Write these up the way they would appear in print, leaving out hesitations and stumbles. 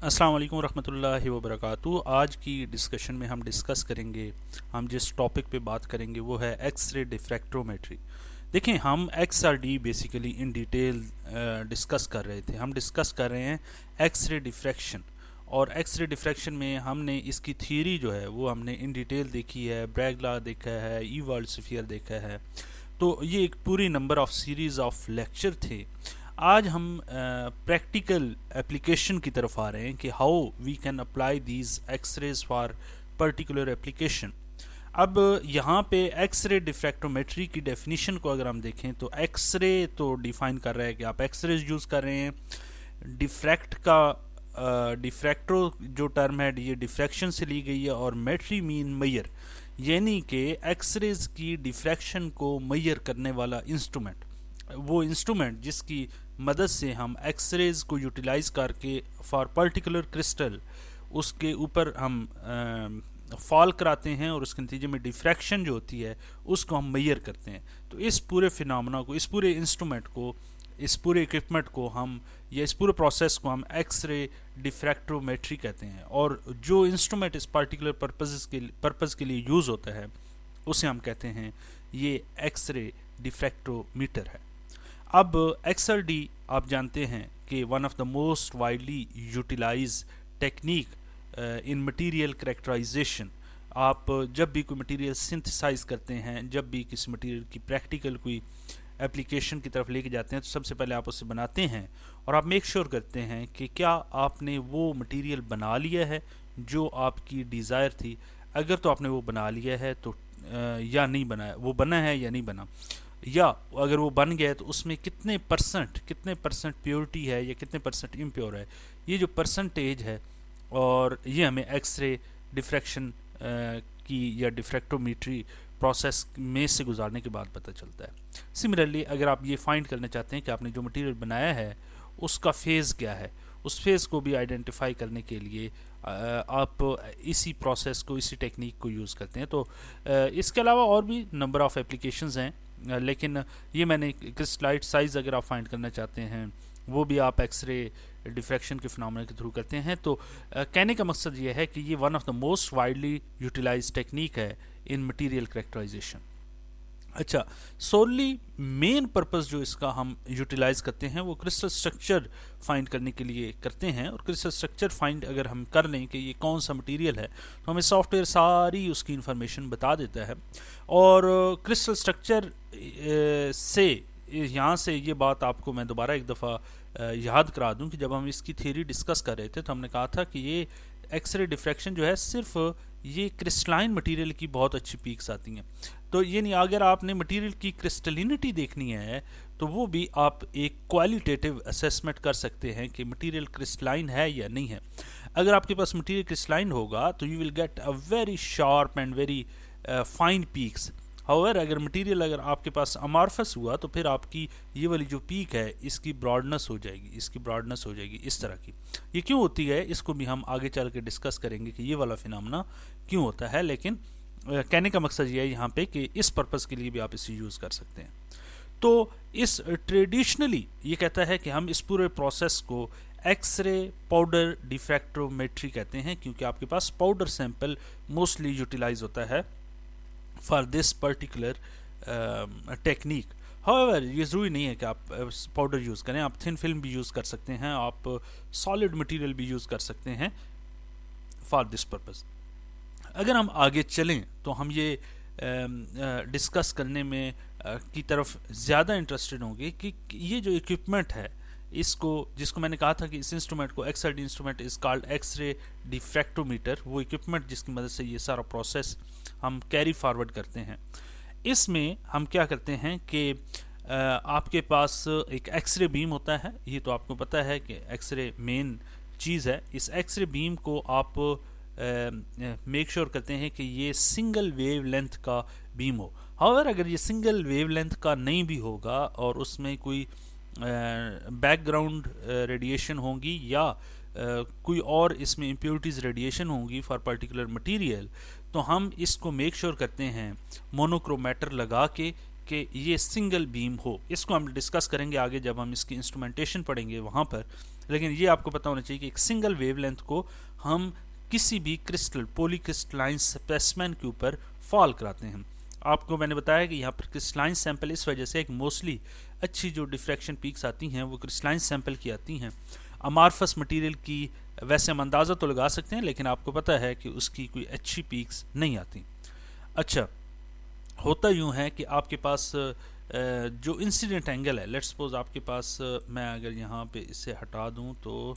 अस्सलाम वालेकुम रहमतुल्लाहि व बरकातुहू। आज की डिस्कशन में हम डिस्कस करेंगे, हम जिस टॉपिक पे बात करेंगे वो है एक्स रे डिफ्रैक्ट्रोमेट्री। देखें, हम x R D basically in detail discuss कर रहे थे। हम डिस्कस कर रहे हैं एक्स रे डिफ्रैक्शन, और एक्स रे डिफ्रैक्शन में हमने इसकी थ्योरी जो है वो हमने इन डिटेल देखी है। ब्रैग लॉ देखा है, ईवाल्ड स्फीयर देखा है। तो ये एक पूरी number of series of lecture थे। आज हम प्रैक्टिकल एप्लीकेशन की तरफ आ रहे हैं कि how we can apply these X rays for particular application. अब यहाँ पे एक्स रे डिफ्रैक्टोमेट्री की डेफिनेशन को अगर हम देखें तो एक्स रे तो डिफाइन कर रहा है कि आप एक्स रेज यूज़ कर रहे हैं। डिफ्रैक्ट का डिफ्रैक्टो जो टर्म है ये डिफ्रैक्शन से ली गई है, और मेट्री मीन मैयर, यानी कि एक्स रेज की डिफ्रैक्शन को मैयर करने वाला इंस्ट्रूमेंट, वो इंस्ट्रूमेंट जिसकी मदद से हम एक्स रेज को यूटिलाइज करके फॉर पर्टिकुलर क्रिस्टल उसके ऊपर हम फॉल कराते हैं, और उसके नतीजे में डिफ्रैक्शन जो होती है उसको हम मैयर करते हैं। तो इस पूरे फिनोमेना को, इस पूरे इंस्ट्रूमेंट को, इस पूरे इक्विपमेंट को हम, या इस पूरे प्रोसेस को हम एक्स रे डिफ्रैक्ट्रोमेट्री कहते हैं। और जो इंस्ट्रूमेंट इस पर्टिकुलर पर्पज़ के लिए यूज़ होता है उसे हम कहते हैं ये एक्स रे डिफ्रैक्ट्रोमीटर है। अब एक्सएलडी आप जानते हैं कि one of the most widely utilize technique in material characterization. आप जब भी कोई मटेरियल सिंथेसाइज करते हैं, जब भी किसी मटेरियल की प्रैक्टिकल कोई एप्लीकेशन की तरफ लेके जाते हैं, तो सबसे पहले आप उसे बनाते हैं और आप मेक श्योर करते हैं कि क्या आपने वो मटेरियल बना लिया है जो आपकी डिज़ायर थी। अगर तो आपने वो बना लिया है तो या नहीं बनाया, वो बना है या नहीं बना, या अगर वो बन गया है तो उसमें कितने परसेंट प्योरिटी है या कितने परसेंट इम्प्योर है। ये जो परसेंटेज है, और ये हमें एक्स रे डिफ्रैक्शन की या डिफ्रैक्टोमीट्री प्रोसेस में से गुजारने के बाद पता चलता है। सिमिलरली अगर आप ये फाइंड करना चाहते हैं कि आपने जो मटेरियल बनाया है उसका फेज़ क्या है, उस फेज़ को भी आइडेंटिफाई करने के लिए आप इसी प्रोसेस को, इसी टेक्निक को यूज़ करते हैं। तो इसके अलावा और भी नंबर ऑफ़ एप्लीकेशंस हैं, लेकिन ये मैंने क्रिस्टलाइट साइज़ अगर आप फाइंड करना चाहते हैं वो भी आप एक्स रे डिफ्रैक्शन के फिनोमेना के थ्रू करते हैं। तो कहने का मकसद ये है कि ये one of the most widely utilize technique है इन मटेरियल करेक्टराइजेशन। अच्छा, सोली मेन पर्पस जो इसका हम यूटिलाइज करते हैं वो क्रिस्टल स्ट्रक्चर फाइंड करने के लिए करते हैं। और क्रिस्टल स्ट्रक्चर फाइंड अगर हम कर लें कि ये कौन सा मटेरियल है, तो हमें सॉफ्टवेयर सारी उसकी इंफॉर्मेशन बता देता है। और क्रिस्टल स्ट्रक्चर से, यहाँ से ये बात आपको मैं दोबारा एक दफ़ा याद करा दूं कि जब हम इसकी थ्योरी डिस्कस कर रहे थे तो हमने कहा था कि ये एक्स रे डिफ्रैक्शन जो है सिर्फ ये क्रिस्टलाइन मटेरियल की बहुत अच्छी पीक्स आती हैं। तो ये नहीं, अगर आपने मटेरियल की क्रिस्टलिनिटी देखनी है तो वो भी आप एक क्वालिटेटिव असेसमेंट कर सकते हैं कि मटेरियल क्रिस्टलाइन है या नहीं है। अगर आपके पास मटेरियल क्रिस्टलाइन होगा तो you will get a very sharp and very fine peaks. However अगर आपके पास अमार्फस हुआ तो फिर आपकी ये वाली जो पीक है इसकी ब्रॉडनेस हो जाएगी, इस तरह की। ये क्यों होती है इसको भी हम आगे चल के डिस्कस करेंगे कि ये वाला फिनोमेना क्यों होता है। लेकिन कहने का मकसद ये है यहाँ पे कि इस पर्पज़ के लिए भी आप इसे यूज़ कर सकते हैं। तो इस ट्रेडिशनली ये कहता है कि हम इस पूरे प्रोसेस को एक्स रे पाउडर डिफ्रैक्ट्रोमेट्री कहते हैं, क्योंकि आपके पास पाउडर सैंपल मोस्टली यूटिलाइज होता है for this particular technique. However ये ज़रूरी नहीं है कि आप पाउडर यूज़ करें, आप थिन फिल्म भी यूज़ कर सकते हैं, आप सॉलिड मटेरियल भी यूज़ कर सकते हैं फॉर दिस पर्पज़। अगर हम आगे चलें तो हम ये डिस्कस करने में की तरफ ज़्यादा इंटरेस्टेड होंगे कि ये जो इक्विपमेंट है इसको, जिसको मैंने कहा था कि इस इंस्ट्रूमेंट को XRD instrument is called X ray diffractometer, वो इक्विपमेंट जिसकी मदद से ये सारा प्रोसेस हम कैरी फॉरवर्ड करते हैं। इसमें हम क्या करते हैं कि आपके पास एक एक्सरे बीम होता है। ये तो आपको पता है कि एक्सरे मेन चीज़ है। इस एक्सरे बीम को आप मेक श्योर करते हैं कि ये सिंगल वेव लेंथ का बीम हो। हाउएवर अगर ये सिंगल वेव लेंथ का नहीं भी होगा और उसमें कोई बैकग्राउंड रेडिएशन होंगी या कोई और इसमें इम्प्योरिटीज़ रेडिएशन होंगी फॉर पर्टिकुलर मटेरियल, तो हम इसको मेक श्योर करते हैं मोनोक्रोमेटर लगा के कि ये सिंगल बीम हो। इसको हम डिस्कस करेंगे आगे जब हम इसकी इंस्ट्रूमेंटेशन पढ़ेंगे वहाँ पर, लेकिन ये आपको पता होना चाहिए कि एक सिंगल वेवलेंथ को हम किसी भी क्रिस्टल पॉलीक्रिस्टलाइन स्पेसिमेन के ऊपर फॉल कराते हैं। आपको मैंने बताया कि यहाँ पर क्रिस्टलाइन सैंपल इस वजह से एक मोस्टली अच्छी जो डिफ्रैक्शन पीक्स आती हैं वो क्रिस्टलाइन सैंपल की आती हैं। अमार्फस मटेरियल की वैसे हम अंदाज़ा तो लगा सकते हैं, लेकिन आपको पता है कि उसकी कोई अच्छी पीक्स नहीं आती। अच्छा, होता यूँ है कि आपके पास जो इंसिडेंट एंगल है, लेट्स सपोज आपके पास मैं अगर यहाँ पे इसे हटा दूँ तो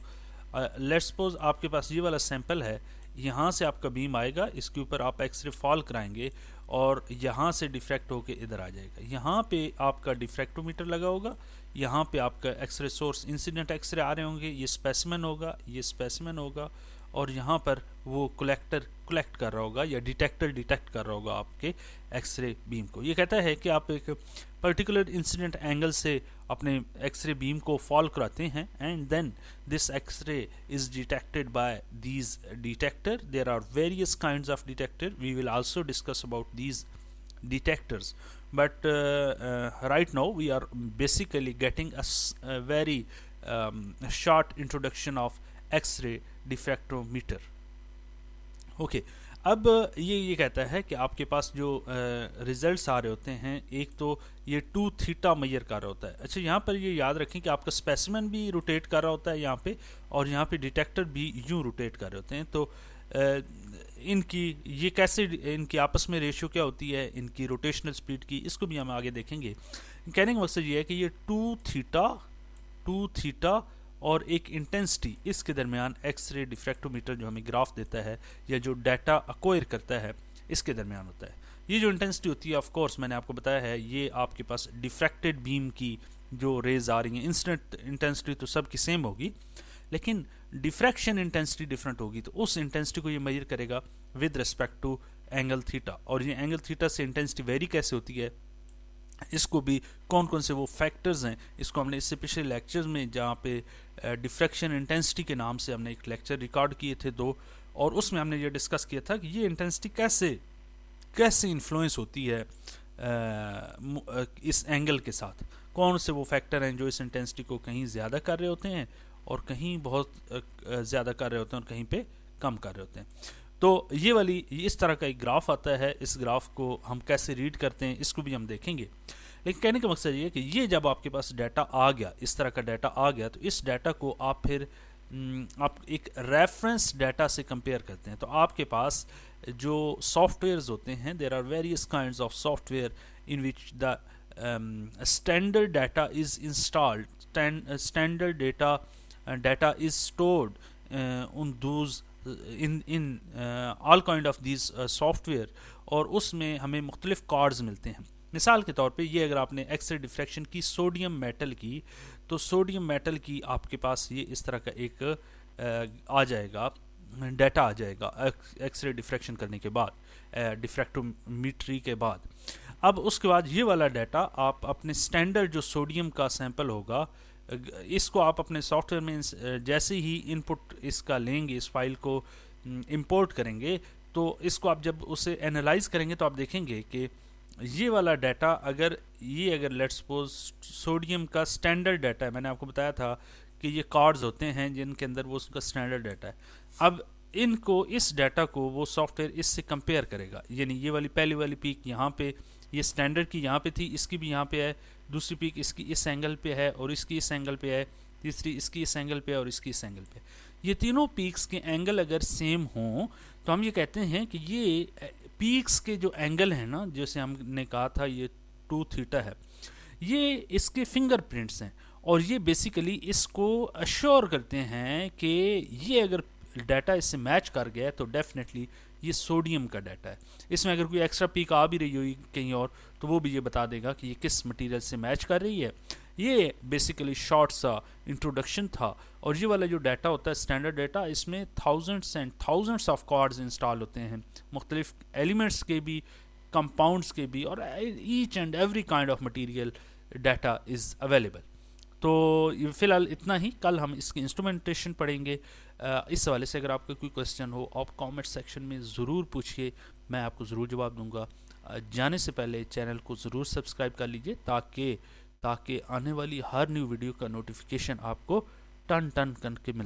लेट्स सपोज आपके पास ये वाला सैंपल है, यहाँ से आपका बीम आएगा, इसके ऊपर आप एक्सरे फॉल कराएंगे और यहाँ से डिफ्रैक्ट होके इधर आ जाएगा। यहाँ पे आपका डिफ्रैक्टोमीटर लगा होगा, यहाँ पे आपका एक्सरे सोर्स इंसिडेंट एक्सरे आ रहे होंगे, ये स्पेसिमेन होगा, ये स्पेसिमेन होगा, और यहाँ पर वो कलेक्टर कलेक्ट कर रहा होगा या डिटेक्टर डिटेक्ट कर रहा होगा आपके एक्सरे बीम को। ये कहता है कि आप एक पर्टिकुलर इंसिडेंट एंगल से अपने एक्सरे बीम को फॉल कराते हैं and then this X ray is detected by these detector. There are various kinds of detector, we will also discuss about these detectors, but right now we are basically getting a very short introduction of X-ray diffractometer. Okay, अब ये कहता है कि आपके पास जो results आ रहे होते हैं, एक तो ये 2 थीटा मेजर कर रहा होता है। अच्छा, यहाँ पर ये याद रखें कि आपका स्पेसिमेन भी रोटेट कर रहा होता है यहाँ पे, और यहाँ पे डिटेक्टर भी यूँ रोटेट कर रहे होते हैं। तो इनकी ये कैसे, इनकी आपस में रेशियो क्या होती है, इनकी रोटेशनल स्पीड की, इसको भी हम आगे देखेंगे। कहने का मकसद ये है कि ये 2 थीटा और एक इंटेंसिटी, इसके दरमियान एक्सरे डिफ्रैक्टोमीटर जो हमें ग्राफ देता है या जो डाटा अक्वायर करता है, इसके दरमियान होता है। ये जो इंटेंसिटी होती है, ऑफ कोर्स मैंने आपको बताया है, ये आपके पास डिफ्रैक्टेड बीम की जो रेज आ रही हैं, इंसिडेंट इंटेंसिटी तो सबकी सेम होगी, लेकिन डिफ्रैक्शन इंटेंसिटी डिफरेंट होगी, तो उस इंटेंसिटी को ये मेजर करेगा with respect to angle theta. और ये एंगल थीटा से इंटेंसिटी वेरी कैसे होती है, इसको भी कौन कौन से वो फैक्टर्स हैं, इसको हमने इससे पिछले लेक्चर्स में, जहाँ पे डिफ्रैक्शन इंटेंसिटी के नाम से हमने एक लेक्चर रिकॉर्ड किए थे 2, और उसमें हमने ये डिस्कस किया था कि ये इंटेंसिटी कैसे इन्फ्लुएंस होती है इस एंगल के साथ। कौन से वो फैक्टर हैं जो इस इंटेंसिटी को कहीं ज़्यादा कर रहे होते हैं और कहीं बहुत ज़्यादा कर रहे होते हैं और कहीं पे कम कर रहे होते हैं। तो ये वाली इस तरह का एक ग्राफ आता है, इस ग्राफ को हम कैसे रीड करते हैं इसको भी हम देखेंगे। लेकिन कहने का मकसद ये है कि ये जब आपके पास डाटा आ गया, इस तरह का डाटा आ गया, तो इस डाटा को आप फिर आप एक रेफरेंस डाटा से कंपेयर करते हैं। तो आपके पास जो सॉफ्टवेयर्स होते हैं, there are various kinds of software in which the standard data is installed, standard data is stored on those in all kind of these software, और उसमें हमें मुख्तलिफ कार्ड्स मिलते हैं। मिसाल के तौर पे ये अगर आपने एक्सरे डिफ्रैक्शन की सोडियम मेटल की, तो सोडियम मेटल की आपके पास ये इस तरह का एक आ जाएगा, डाटा आ जाएगा एक्सरे डिफ्रैक्शन करने के बाद, डिफ्रैक्टोमीट्री के बाद। अब उसके बाद ये वाला डाटा आप अपने स्टैंडर्ड जो सोडियम का सैंपल होगा, इसको आप अपने सॉफ्टवेयर में जैसे ही इनपुट इसका लेंगे, इस फाइल को इंपोर्ट करेंगे, तो इसको आप जब उसे एनालाइज करेंगे तो आप देखेंगे कि ये वाला डाटा अगर लेट्स सपोज सोडियम का स्टैंडर्ड डाटा है, मैंने आपको बताया था कि ये कार्ड्स होते हैं जिनके अंदर वो उसका स्टैंडर्ड डाटा है। अब इनको, इस डाटा को वो सॉफ्टवेयर इससे कंपेयर करेगा, यानी ये वाली पहली वाली पीक यहाँ पे, ये स्टैंडर्ड की यहाँ पे थी, इसकी भी यहाँ पे है, दूसरी पीक इसकी इस एंगल पे है और इसकी इस एंगल पे है, तीसरी इसकी इस एंगल पे है और इसकी इस एंगल पे। ये तीनों पीक्स के एंगल अगर सेम हों तो हम ये कहते हैं कि ये पीक्स के जो एंगल है ना, जैसे हमने कहा था ये 2 थीटा है, ये इसके फिंगरप्रिंट्स हैं, और ये बेसिकली इसको अश्योर करते हैं कि ये अगर डाटा इससे मैच कर गया तो डेफिनेटली ये सोडियम का डाटा है। इसमें अगर कोई एक्स्ट्रा पीक आ भी रही हो कहीं और, तो वो भी ये बता देगा कि ये किस मटेरियल से मैच कर रही है। ये बेसिकली शॉर्ट सा इंट्रोडक्शन था। और ये वाला जो डाटा होता है स्टैंडर्ड डाटा, इसमें thousands and thousands of cards install होते हैं, मुख्तलिफ एलिमेंट्स के भी, कंपाउंड्स के भी, और each and every kind of material data is available. तो फ़िलहाल इतना ही, कल हम इसकी इंस्ट्रूमेंटेशन पढ़ेंगे। इस हवाले से अगर आपका कोई क्वेश्चन हो आप कमेंट सेक्शन में ज़रूर पूछिए, मैं आपको ज़रूर जवाब दूंगा। जाने से पहले चैनल को ज़रूर सब्सक्राइब कर लीजिए ताकि ताकि आने वाली हर न्यू वीडियो का नोटिफिकेशन आपको टन टन करके मिल